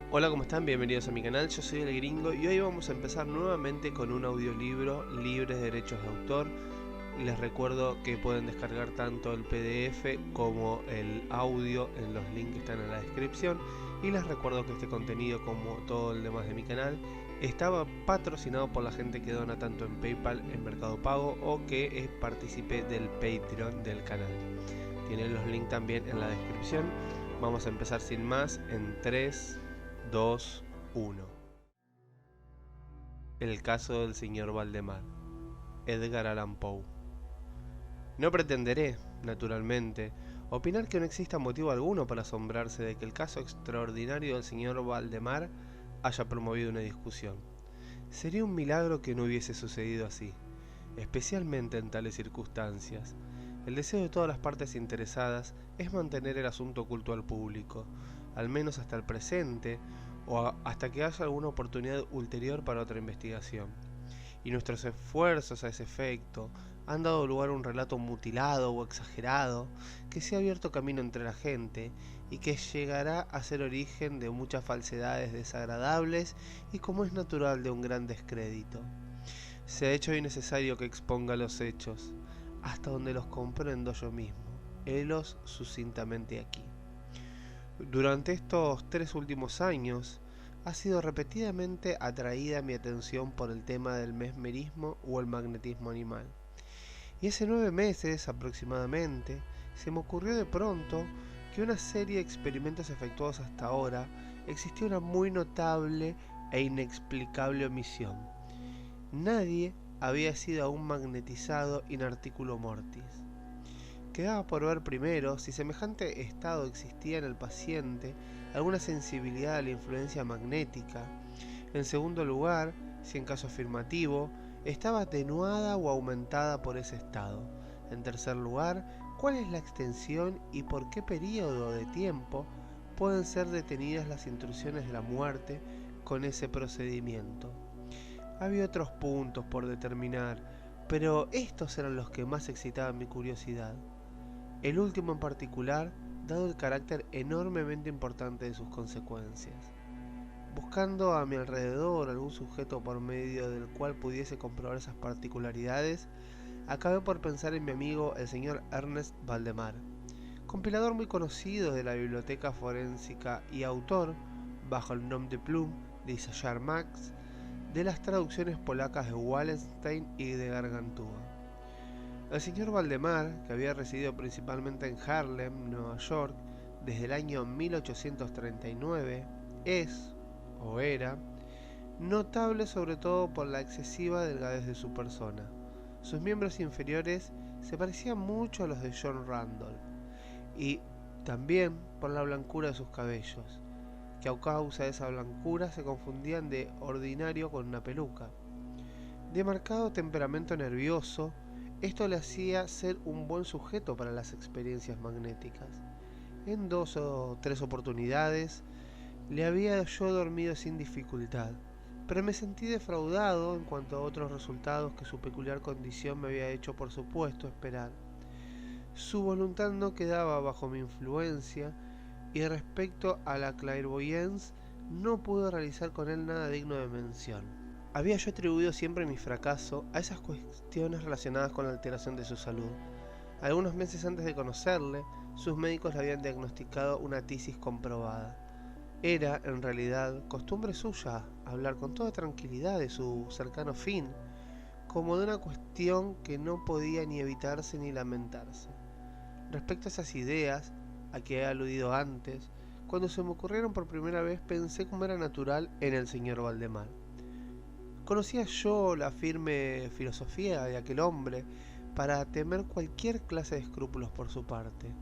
Hola, ¿cómo están? Bienvenidos a mi canal, yo soy El Gringo y hoy vamos a empezar nuevamente con un audiolibro libre de derechos de autor. Les recuerdo que pueden descargar tanto el PDF como el audio en los links que están en la descripción. Y les recuerdo que este contenido, como todo el demás de mi canal, estaba patrocinado por la gente que dona tanto en PayPal, en Mercado Pago o que es partícipe del Patreon del canal. Tienen los links también en la descripción. Vamos a empezar sin más en 3, 2, 1. El caso del señor Valdemar. Edgar Allan Poe. No pretenderé, naturalmente, opinar que no exista motivo alguno para asombrarse de que el caso extraordinario del señor Valdemar haya promovido una discusión. Sería un milagro que no hubiese sucedido así, especialmente en tales circunstancias. El deseo de todas las partes interesadas es mantener el asunto oculto al público, al menos hasta el presente o hasta que haya alguna oportunidad ulterior para otra investigación. Y nuestros esfuerzos a ese efecto han dado lugar a un relato mutilado o exagerado que se ha abierto camino entre la gente y que llegará a ser origen de muchas falsedades desagradables y, como es natural, de un gran descrédito. Se ha hecho hoy necesario que exponga los hechos, hasta donde los comprendo yo mismo. Helos sucintamente aquí. Durante estos 3 últimos años, ha sido repetidamente atraída mi atención por el tema del mesmerismo o el magnetismo animal. Y hace 9 meses aproximadamente, se me ocurrió de pronto que una serie de experimentos efectuados hasta ahora existía una muy notable e inexplicable omisión. Nadie había sido aún magnetizado in articulo mortis. Quedaba por ver primero si semejante estado existía en el paciente alguna sensibilidad a la influencia magnética. En segundo lugar, si en caso afirmativo, estaba atenuada o aumentada por ese estado. En tercer lugar, cuál es la extensión y por qué periodo de tiempo pueden ser detenidas las intrusiones de la muerte con ese procedimiento. Había otros puntos por determinar, pero estos eran los que más excitaban mi curiosidad. El último en particular, dado el carácter enormemente importante de sus consecuencias. Buscando a mi alrededor algún sujeto por medio del cual pudiese comprobar esas particularidades, acabé por pensar en mi amigo el señor Ernest Valdemar, compilador muy conocido de la biblioteca forénsica y autor, bajo el nom de plume de Isaiah Max, de las traducciones polacas de Wallenstein y de Gargantúa. El señor Valdemar, que había residido principalmente en Harlem, Nueva York, desde el año 1839, es, o era, notable sobre todo por la excesiva delgadez de su persona. Sus miembros inferiores se parecían mucho a los de John Randolph, y también por la blancura de sus cabellos, que a causa de esa blancura se confundían de ordinario con una peluca. De marcado temperamento nervioso, esto le hacía ser un buen sujeto para las experiencias magnéticas. En 2 o 3 oportunidades le había yo dormido sin dificultad, pero me sentí defraudado en cuanto a otros resultados que su peculiar condición me había hecho por supuesto esperar. Su voluntad no quedaba bajo mi influencia y respecto a la clairvoyance no pude realizar con él nada digno de mención. Había yo atribuido siempre mi fracaso a esas cuestiones relacionadas con la alteración de su salud. Algunos meses antes de conocerle, sus médicos le habían diagnosticado una tisis comprobada. Era, en realidad, costumbre suya hablar con toda tranquilidad de su cercano fin, como de una cuestión que no podía ni evitarse ni lamentarse. Respecto a esas ideas, a que he aludido antes, cuando se me ocurrieron por primera vez pensé como era natural en el señor Valdemar. Conocía yo la firme filosofía de aquel hombre para temer cualquier clase de escrúpulos por su parte,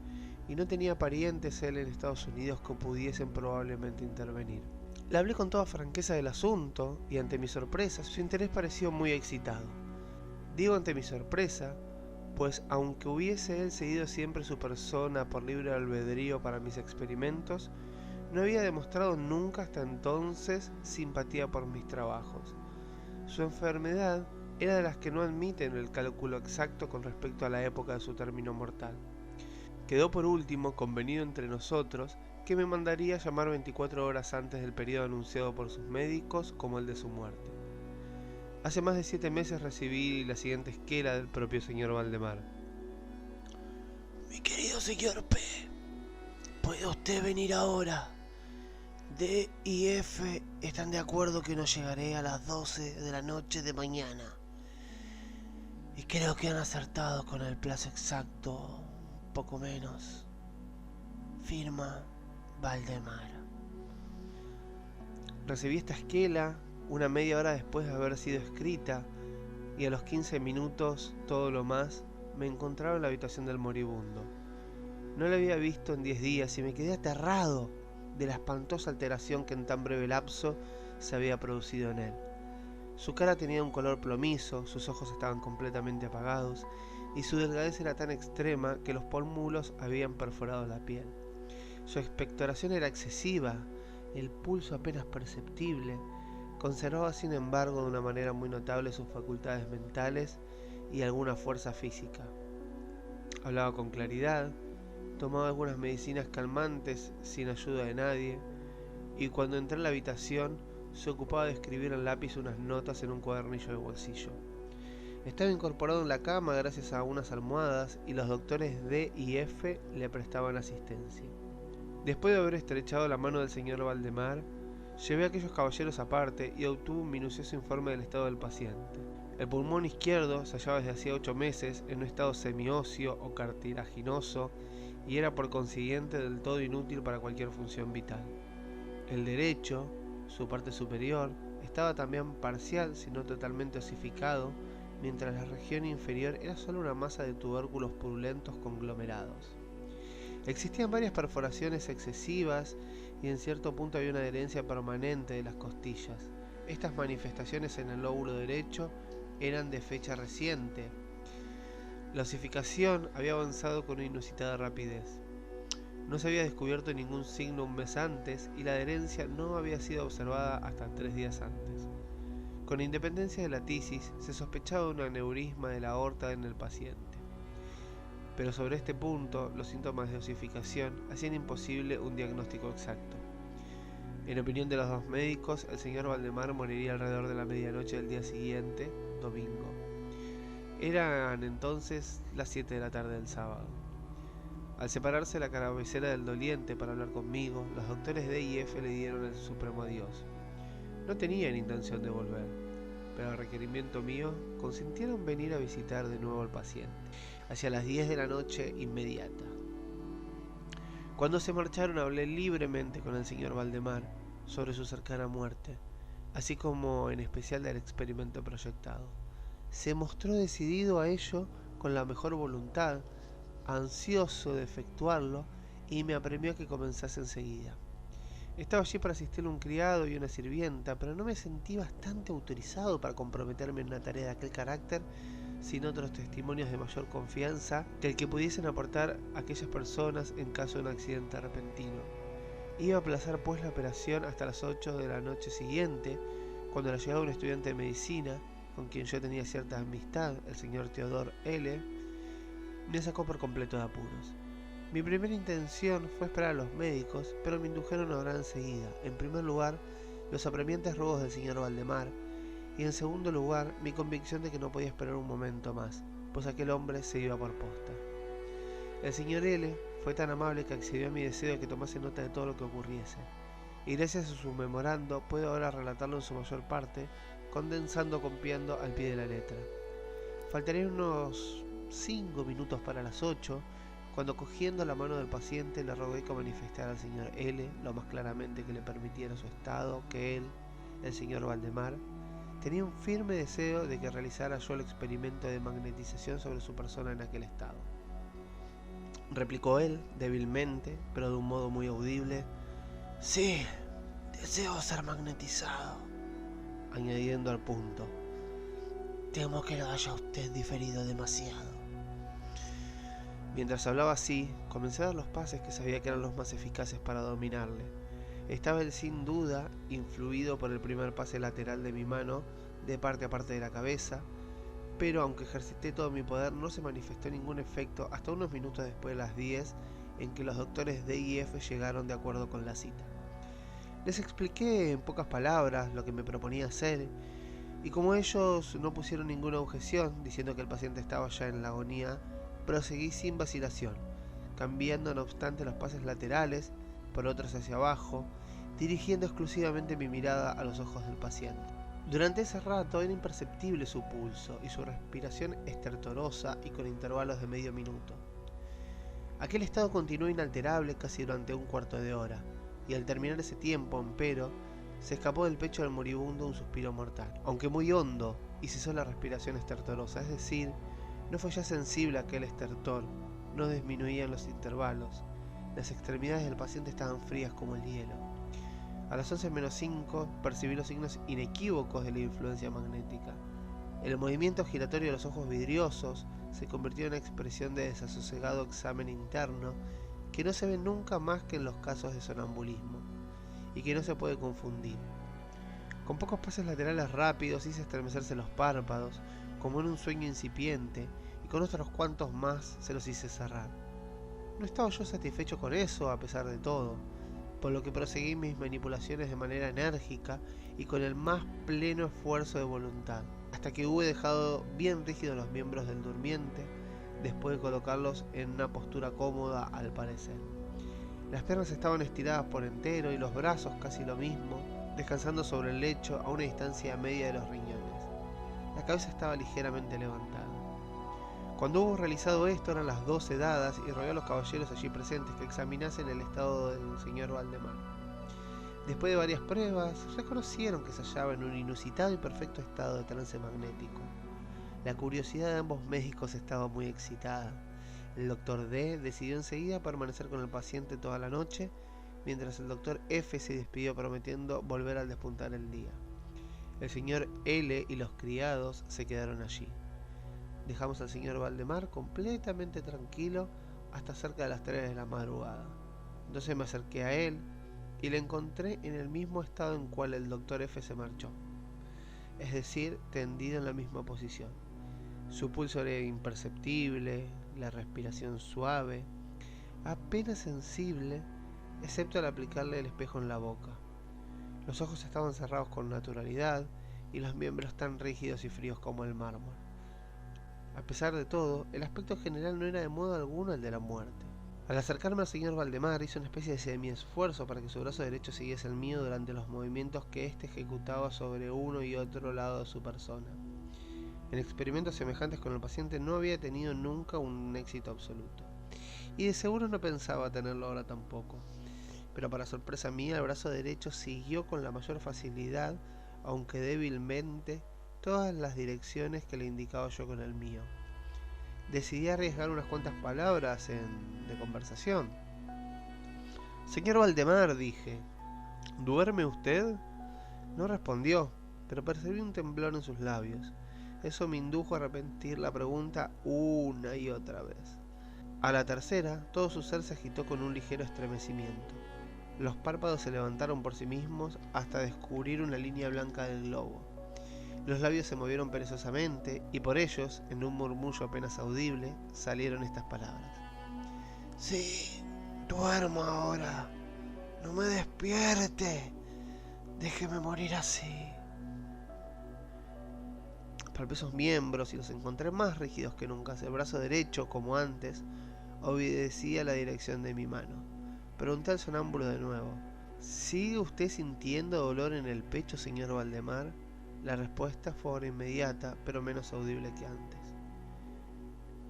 y no tenía parientes él en Estados Unidos que pudiesen probablemente intervenir. Le hablé con toda franqueza del asunto, y ante mi sorpresa su interés pareció muy excitado. Digo ante mi sorpresa, pues aunque hubiese él cedido siempre su persona por libre albedrío para mis experimentos, no había demostrado nunca hasta entonces simpatía por mis trabajos. Su enfermedad era de las que no admiten el cálculo exacto con respecto a la época de su término mortal. Quedó por último convenido entre nosotros que me mandaría llamar 24 horas antes del periodo anunciado por sus médicos como el de su muerte. Hace más de 7 meses recibí la siguiente esquela del propio señor Valdemar. Mi querido señor P, ¿puede usted venir ahora? D y F están de acuerdo que no llegaré a las 12 de la noche de mañana. Y creo que han acertado con el plazo exacto, poco menos. Firma Valdemar. Recibí esta esquela una media hora después de haber sido escrita, y a los 15 minutos, todo lo más, me encontraba en la habitación del moribundo. No lo había visto en 10 días y me quedé aterrado de la espantosa alteración que en tan breve lapso se había producido en él. Su cara tenía un color plomizo, sus ojos estaban completamente apagados y su delgadez era tan extrema que los pómulos habían perforado la piel. Su expectoración era excesiva, el pulso apenas perceptible. Conservaba sin embargo de una manera muy notable sus facultades mentales y alguna fuerza física. Hablaba con claridad, tomaba algunas medicinas calmantes sin ayuda de nadie, y cuando entré en la habitación se ocupaba de escribir en lápiz unas notas en un cuadernillo de bolsillo. Estaba incorporado en la cama gracias a unas almohadas y los doctores D y F le prestaban asistencia. Después de haber estrechado la mano del señor Valdemar, llevé a aquellos caballeros aparte y obtuve un minucioso informe del estado del paciente. El pulmón izquierdo se hallaba desde hacía 8 meses en un estado semióseo o cartilaginoso y era por consiguiente del todo inútil para cualquier función vital. El derecho, su parte superior, estaba también parcial, si no totalmente osificado, mientras la región inferior era solo una masa de tubérculos purulentos conglomerados. Existían varias perforaciones excesivas y en cierto punto había una adherencia permanente de las costillas. Estas manifestaciones en el lóbulo derecho eran de fecha reciente. La osificación había avanzado con una inusitada rapidez. No se había descubierto ningún signo un mes antes y la adherencia no había sido observada hasta 3 días antes. Con independencia de la tisis, se sospechaba un aneurisma de la aorta en el paciente. Pero sobre este punto, los síntomas de osificación hacían imposible un diagnóstico exacto. En opinión de los dos médicos, el señor Valdemar moriría alrededor de la medianoche del día siguiente, domingo. Eran entonces las 7 de la tarde del sábado. Al separarse la cabecera del doliente para hablar conmigo, los doctores D y F le dieron el supremo adiós. No tenían intención de volver, pero a requerimiento mío consintieron venir a visitar de nuevo al paciente, hacia las 10 de la noche inmediata. Cuando se marcharon hablé libremente con el señor Valdemar sobre su cercana muerte, así como en especial del experimento proyectado. Se mostró decidido a ello con la mejor voluntad, ansioso de efectuarlo, y me apremió a que comenzase enseguida. Estaba allí para asistir un criado y una sirvienta, pero no me sentí bastante autorizado para comprometerme en una tarea de aquel carácter sin otros testimonios de mayor confianza que el que pudiesen aportar aquellas personas en caso de un accidente repentino. Iba a aplazar pues la operación hasta las 8 de la noche siguiente, cuando la llegada de un estudiante de medicina, con quien yo tenía cierta amistad, el señor Theodore L., me sacó por completo de apuros. Mi primera intención fue esperar a los médicos, pero me indujeron a orar enseguida. En primer lugar, los apremiantes ruegos del señor Valdemar, y en segundo lugar, mi convicción de que no podía esperar un momento más, pues aquel hombre se iba por posta. El señor L. fue tan amable que accedió a mi deseo de que tomase nota de todo lo que ocurriese, y gracias a su memorando puedo ahora relatarlo en su mayor parte, condensando copiando al pie de la letra. Faltarían unos 5 minutos para las 8, cuando cogiendo la mano del paciente le rogué que manifestara al señor L. lo más claramente que le permitiera su estado, que él, el señor Valdemar, tenía un firme deseo de que realizara yo el experimento de magnetización sobre su persona en aquel estado. Replicó él, débilmente, pero de un modo muy audible: Sí, deseo ser magnetizado. Añadiendo al punto: temo que lo haya usted diferido demasiado. Mientras hablaba así, comencé a dar los pases que sabía que eran los más eficaces para dominarle. Estaba él sin duda influido por el primer pase lateral de mi mano de parte a parte de la cabeza, pero aunque ejercité todo mi poder no se manifestó ningún efecto hasta unos minutos después de las 10 en que los doctores D y F llegaron de acuerdo con la cita. Les expliqué en pocas palabras lo que me proponía hacer, y como ellos no pusieron ninguna objeción, diciendo que el paciente estaba ya en la agonía, proseguí sin vacilación, cambiando no obstante los pases laterales por otros hacia abajo, dirigiendo exclusivamente mi mirada a los ojos del paciente. Durante ese rato era imperceptible su pulso y su respiración estertorosa y con intervalos de medio minuto. Aquel estado continuó inalterable casi durante un cuarto de hora, y al terminar ese tiempo, empero, se escapó del pecho del moribundo un suspiro mortal, aunque muy hondo, y cesó la respiración estertorosa, es decir, no fue ya sensible aquel estertor, no disminuían los intervalos, las extremidades del paciente estaban frías como el hielo. A las 11 menos 5 percibí los signos inequívocos de la influencia magnética. El movimiento giratorio de los ojos vidriosos se convirtió en una expresión de desasosegado examen interno que no se ve nunca más que en los casos de sonambulismo, y que no se puede confundir. Con pocos pases laterales rápidos hice estremecerse los párpados, como en un sueño incipiente, y con otros cuantos más se los hice cerrar. No estaba yo satisfecho con eso, a pesar de todo, por lo que proseguí mis manipulaciones de manera enérgica y con el más pleno esfuerzo de voluntad, hasta que hube dejado bien rígidos los miembros del durmiente, después de colocarlos en una postura cómoda al parecer. Las piernas estaban estiradas por entero y los brazos casi lo mismo, descansando sobre el lecho a una distancia media de los riñones. La cabeza estaba ligeramente levantada. Cuando hubo realizado esto eran las 12 dadas y rogué a los caballeros allí presentes que examinasen el estado del señor Valdemar. Después de varias pruebas, reconocieron que se hallaba en un inusitado y perfecto estado de trance magnético. La curiosidad de ambos médicos estaba muy excitada. El doctor D decidió enseguida permanecer con el paciente toda la noche, mientras el doctor F se despidió prometiendo volver al despuntar el día. El señor L y los criados se quedaron allí. Dejamos al señor Valdemar completamente tranquilo hasta cerca de las 3 de la madrugada. Entonces me acerqué a él y le encontré en el mismo estado en cual el doctor F se marchó, es decir, tendido en la misma posición. Su pulso era imperceptible, la respiración suave, apenas sensible, excepto al aplicarle el espejo en la boca. Los ojos estaban cerrados con naturalidad y los miembros tan rígidos y fríos como el mármol. A pesar de todo, el aspecto general no era de modo alguno el de la muerte. Al acercarme al señor Valdemar hice una especie de semi-esfuerzo para que su brazo derecho siguiese el mío durante los movimientos que éste ejecutaba sobre uno y otro lado de su persona. En experimentos semejantes con el paciente no había tenido nunca un éxito absoluto, y de seguro no pensaba tenerlo ahora tampoco. Pero para sorpresa mía, el brazo derecho siguió con la mayor facilidad, aunque débilmente, todas las direcciones que le indicaba yo con el mío. Decidí arriesgar unas cuantas palabras de conversación. «Señor Valdemar», dije, «¿duerme usted?». No respondió, pero percibí un temblor en sus labios. Eso me indujo a repetir la pregunta una y otra vez. A la tercera, todo su ser se agitó con un ligero estremecimiento. Los párpados se levantaron por sí mismos hasta descubrir una línea blanca del globo. Los labios se movieron perezosamente y por ellos, en un murmullo apenas audible, salieron estas palabras. Sí, duermo ahora. No me despierte. Déjeme morir así. Palpé sus miembros y los encontré más rígidos que nunca. El brazo derecho, como antes, obedecía la dirección de mi mano. Pregunté al sonámbulo de nuevo. ¿Sigue usted sintiendo dolor en el pecho, señor Valdemar? La respuesta fue ahora inmediata, pero menos audible que antes.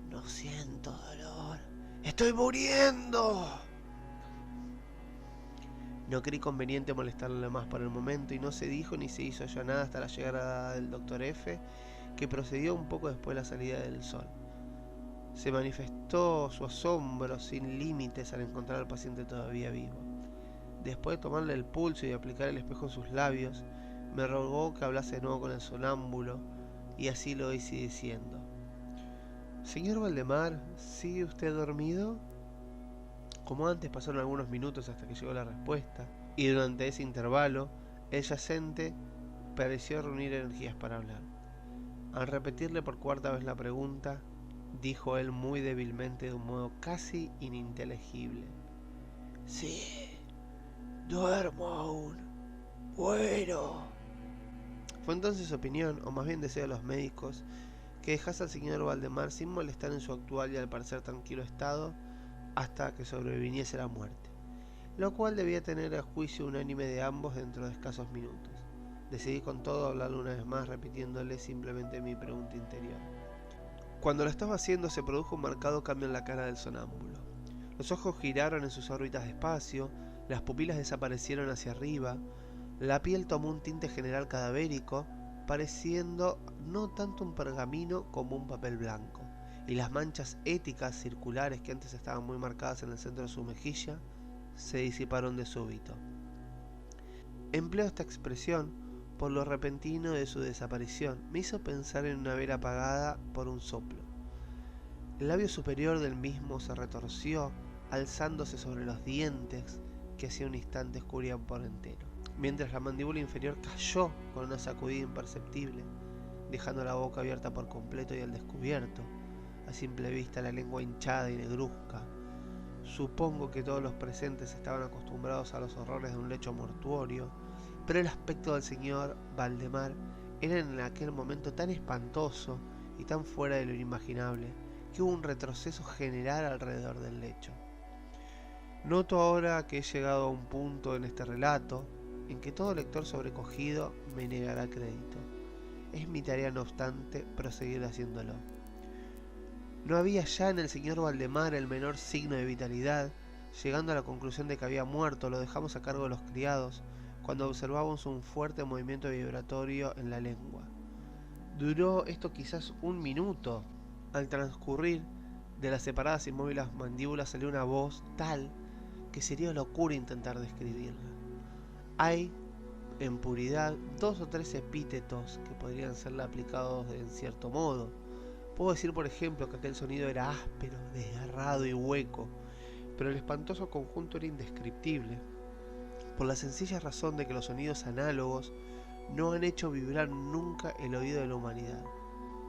No siento dolor. ¡Estoy muriendo! No creí conveniente molestarle más por el momento y no se dijo ni se hizo ya nada hasta la llegada del doctor F, que procedió un poco después de la salida del sol. Se manifestó su asombro sin límites al encontrar al paciente todavía vivo. Después de tomarle el pulso y aplicar el espejo en sus labios, me rogó que hablase de nuevo con el sonámbulo, y así lo hice diciendo. «Señor Valdemar, ¿sigue usted dormido?». Como antes, pasaron algunos minutos hasta que llegó la respuesta, y durante ese intervalo, el yacente pareció reunir energías para hablar. Al repetirle por cuarta vez la pregunta, dijo él muy débilmente de un modo casi ininteligible. Sí, duermo aún. Bueno. Fue entonces opinión, o más bien deseo de los médicos, que dejase al señor Valdemar sin molestar en su actual y al parecer tranquilo estado hasta que sobreviniese la muerte, lo cual debía tener el juicio unánime de ambos dentro de escasos minutos. Decidí con todo hablarle una vez más, repitiéndole simplemente mi pregunta interior. Cuando lo estaba haciendo se produjo un marcado cambio en la cara del sonámbulo. Los ojos giraron en sus órbitas despacio, las pupilas desaparecieron hacia arriba, la piel tomó un tinte general cadavérico, pareciendo no tanto un pergamino como un papel blanco, y las manchas éticas circulares que antes estaban muy marcadas en el centro de su mejilla se disiparon de súbito. Empleo esta expresión por lo repentino de su desaparición. Me hizo pensar en una vela apagada por un soplo. El labio superior del mismo se retorció, alzándose sobre los dientes que hacía un instante escurrían por entero, mientras la mandíbula inferior cayó con una sacudida imperceptible, dejando la boca abierta por completo y al descubierto, a simple vista la lengua hinchada y negruzca. Supongo que todos los presentes estaban acostumbrados a los horrores de un lecho mortuorio, pero el aspecto del señor Valdemar era en aquel momento tan espantoso y tan fuera de lo inimaginable, que hubo un retroceso general alrededor del lecho. Noto ahora que he llegado a un punto en este relato en que todo lector sobrecogido me negará crédito. Es mi tarea, no obstante, proseguir haciéndolo. No había ya en el señor Valdemar el menor signo de vitalidad. Llegando a la conclusión de que había muerto, lo dejamos a cargo de los criados, cuando observamos un fuerte movimiento vibratorio en la lengua. Duró esto quizás un minuto. Al transcurrir de las separadas inmóviles mandíbulas salió una voz tal que sería locura intentar describirla. Hay, en puridad, 2 o 3 epítetos que podrían serle aplicados en cierto modo. Puedo decir, por ejemplo, que aquel sonido era áspero, desgarrado y hueco, pero el espantoso conjunto era indescriptible, por la sencilla razón de que los sonidos análogos no han hecho vibrar nunca el oído de la humanidad.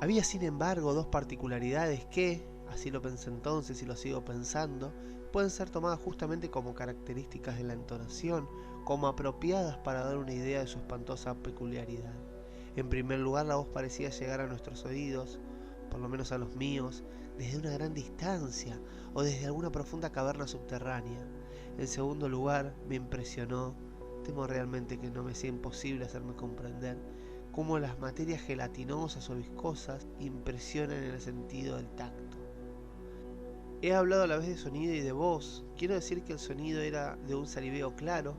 Había, sin embargo, 2 particularidades que, así lo pensé entonces y lo sigo pensando, pueden ser tomadas justamente como características de la entonación, como apropiadas para dar una idea de su espantosa peculiaridad. En primer lugar, la voz parecía llegar a nuestros oídos, por lo menos a los míos, desde una gran distancia o desde alguna profunda caverna subterránea. En segundo lugar, me impresionó, temo realmente que no me sea imposible hacerme comprender, cómo las materias gelatinosas o viscosas impresionan en el sentido del tacto. He hablado a la vez de sonido y de voz. Quiero decir que el sonido era de un saliveo claro,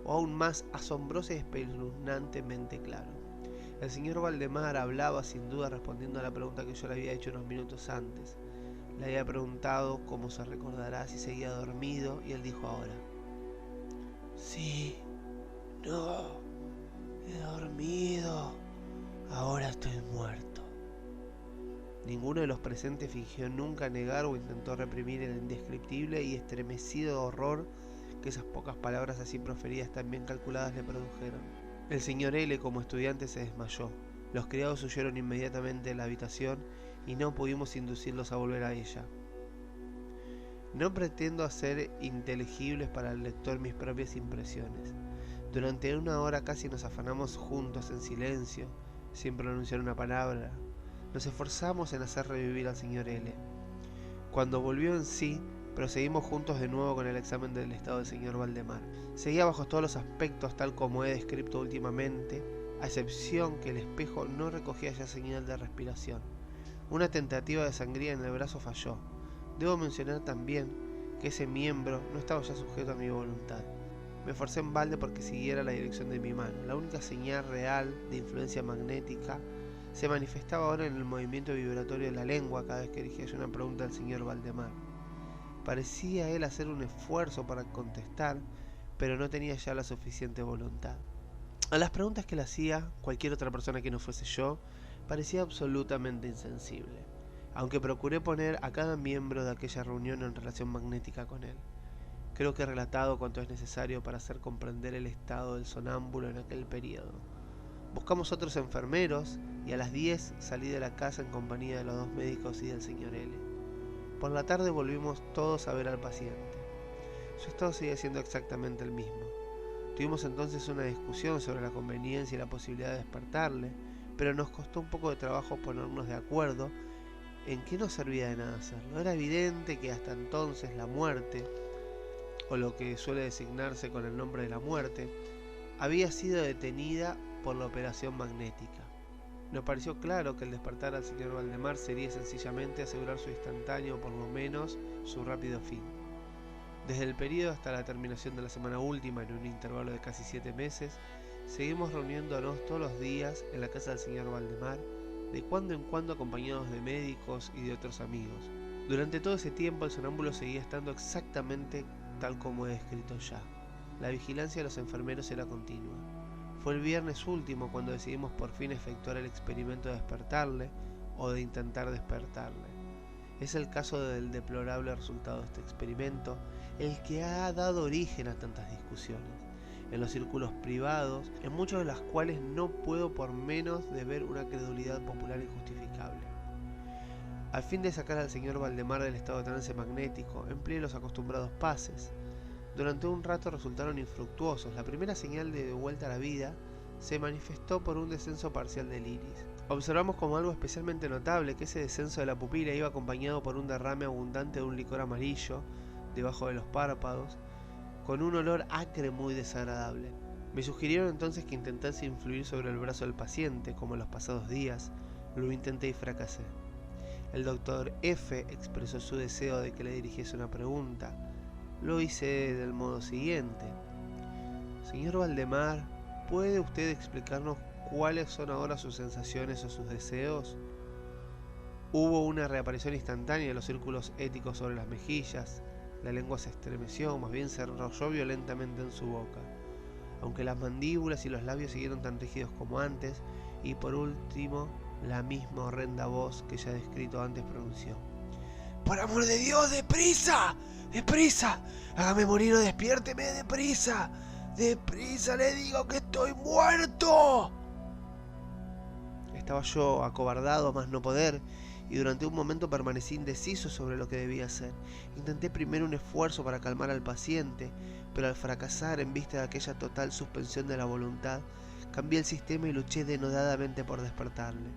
o aún más asombroso y espeluznantemente claro. El señor Valdemar hablaba sin duda respondiendo a la pregunta que yo le había hecho unos minutos antes. Le había preguntado, como se recordará, si seguía dormido, y él dijo ahora: Sí, no, he dormido, ahora estoy muerto. Ninguno de los presentes fingió nunca negar o intentó reprimir el indescriptible y estremecido horror que esas pocas palabras así proferidas tan bien calculadas le produjeron. El señor L, como estudiante, se desmayó. Los criados huyeron inmediatamente de la habitación y no pudimos inducirlos a volver a ella. No pretendo hacer inteligibles para el lector mis propias impresiones. Durante 1 hora casi nos afanamos juntos en silencio, sin pronunciar una palabra. Nos esforzamos en hacer revivir al señor L. Cuando volvió en sí, proseguimos juntos de nuevo con el examen del estado del señor Valdemar. Seguía bajo todos los aspectos tal como he descrito últimamente, a excepción que el espejo no recogía ya señal de respiración. Una tentativa de sangría en el brazo falló. Debo mencionar también que ese miembro no estaba ya sujeto a mi voluntad. Me esforcé en balde porque siguiera la dirección de mi mano. La única señal real de influencia magnética se manifestaba ahora en el movimiento vibratorio de la lengua cada vez que dirigía yo una pregunta al señor Valdemar. Parecía él hacer un esfuerzo para contestar, pero no tenía ya la suficiente voluntad. A las preguntas que le hacía cualquier otra persona que no fuese yo, parecía absolutamente insensible, aunque procuré poner a cada miembro de aquella reunión en relación magnética con él. Creo que he relatado cuanto es necesario para hacer comprender el estado del sonámbulo en aquel periodo. Buscamos otros enfermeros y a las 10 salí de la casa en compañía de los 2 médicos y del señor L. Por la tarde volvimos todos a ver al paciente. Su estado seguía siendo exactamente el mismo. Tuvimos entonces una discusión sobre la conveniencia y la posibilidad de despertarle, pero nos costó un poco de trabajo ponernos de acuerdo en que no servía de nada hacerlo. Era evidente que hasta entonces la muerte, o lo que suele designarse con el nombre de la muerte, había sido detenida por la operación magnética. Nos pareció claro que el despertar al señor Valdemar sería sencillamente asegurar su instantáneo o por lo menos su rápido fin. Desde el periodo hasta la terminación de la semana última, en un intervalo de casi 7 meses, seguimos reuniéndonos todos los días en la casa del señor Valdemar, de cuando en cuando acompañados de médicos y de otros amigos. Durante todo ese tiempo el sonámbulo seguía estando exactamente tal como he descrito ya. La vigilancia de los enfermeros era continua. Fue el viernes último cuando decidimos por fin efectuar el experimento de despertarle o de intentar despertarle. Es el caso del deplorable resultado de este experimento el que ha dado origen a tantas discusiones, en los círculos privados, en muchos de los cuales no puedo por menos de ver una credulidad popular injustificable. Al fin de sacar al señor Valdemar del estado de trance magnético, empleé los acostumbrados pases. Durante un rato resultaron infructuosos. La primera señal de vuelta a la vida se manifestó por un descenso parcial del iris. Observamos como algo especialmente notable que ese descenso de la pupila iba acompañado por un derrame abundante de un licor amarillo debajo de los párpados, con un olor acre muy desagradable. Me sugirieron entonces que intentase influir sobre el brazo del paciente, como en los pasados días. Lo intenté y fracasé. El doctor F expresó su deseo de que le dirigiese una pregunta. Lo hice del modo siguiente: señor Valdemar, ¿puede usted explicarnos cuáles son ahora sus sensaciones o sus deseos? Hubo una reaparición instantánea de los círculos éticos sobre las mejillas. La lengua se estremeció, más bien se enrolló violentamente en su boca, aunque las mandíbulas y los labios siguieron tan rígidos como antes, y por último, la misma horrenda voz que ya he descrito antes pronunció: ¡Por amor de Dios, deprisa! ¡Deprisa! ¡Hágame morir o despiérteme, deprisa! ¡Deprisa, le digo que estoy muerto! Estaba yo acobardado a más no poder, y durante un momento permanecí indeciso sobre lo que debía hacer. Intenté primero un esfuerzo para calmar al paciente, pero al fracasar en vista de aquella total suspensión de la voluntad, cambié el sistema y luché denodadamente por despertarle.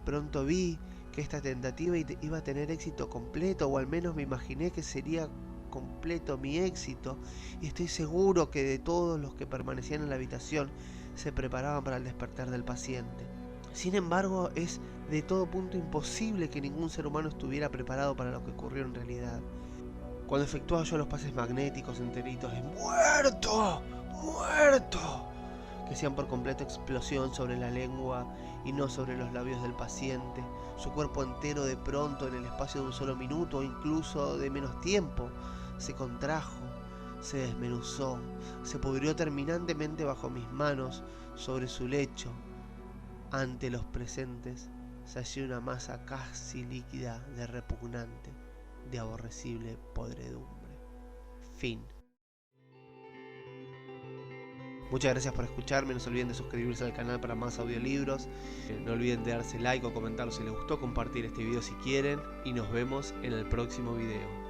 Pronto vi que esta tentativa iba a tener éxito completo, o al menos me imaginé que sería completo mi éxito, y estoy seguro que de todos los que permanecían en la habitación se preparaban para el despertar del paciente. Sin embargo, es de todo punto imposible que ningún ser humano estuviera preparado para lo que ocurrió en realidad. Cuando efectuaba yo los pases magnéticos enteritos de ¡Muerto! ¡Muerto! que hacían por completo explosión sobre la lengua y no sobre los labios del paciente, su cuerpo entero de pronto, en el espacio de un solo minuto o incluso de menos tiempo, se contrajo, se desmenuzó, se pudrió terminantemente bajo mis manos sobre su lecho. Ante los presentes se halló una masa casi líquida de repugnante, de aborrecible podredumbre. Fin. Muchas gracias por escucharme, no se olviden de suscribirse al canal para más audiolibros, no olviden de darse like o comentar si les gustó, compartir este video si quieren, y nos vemos en el próximo video.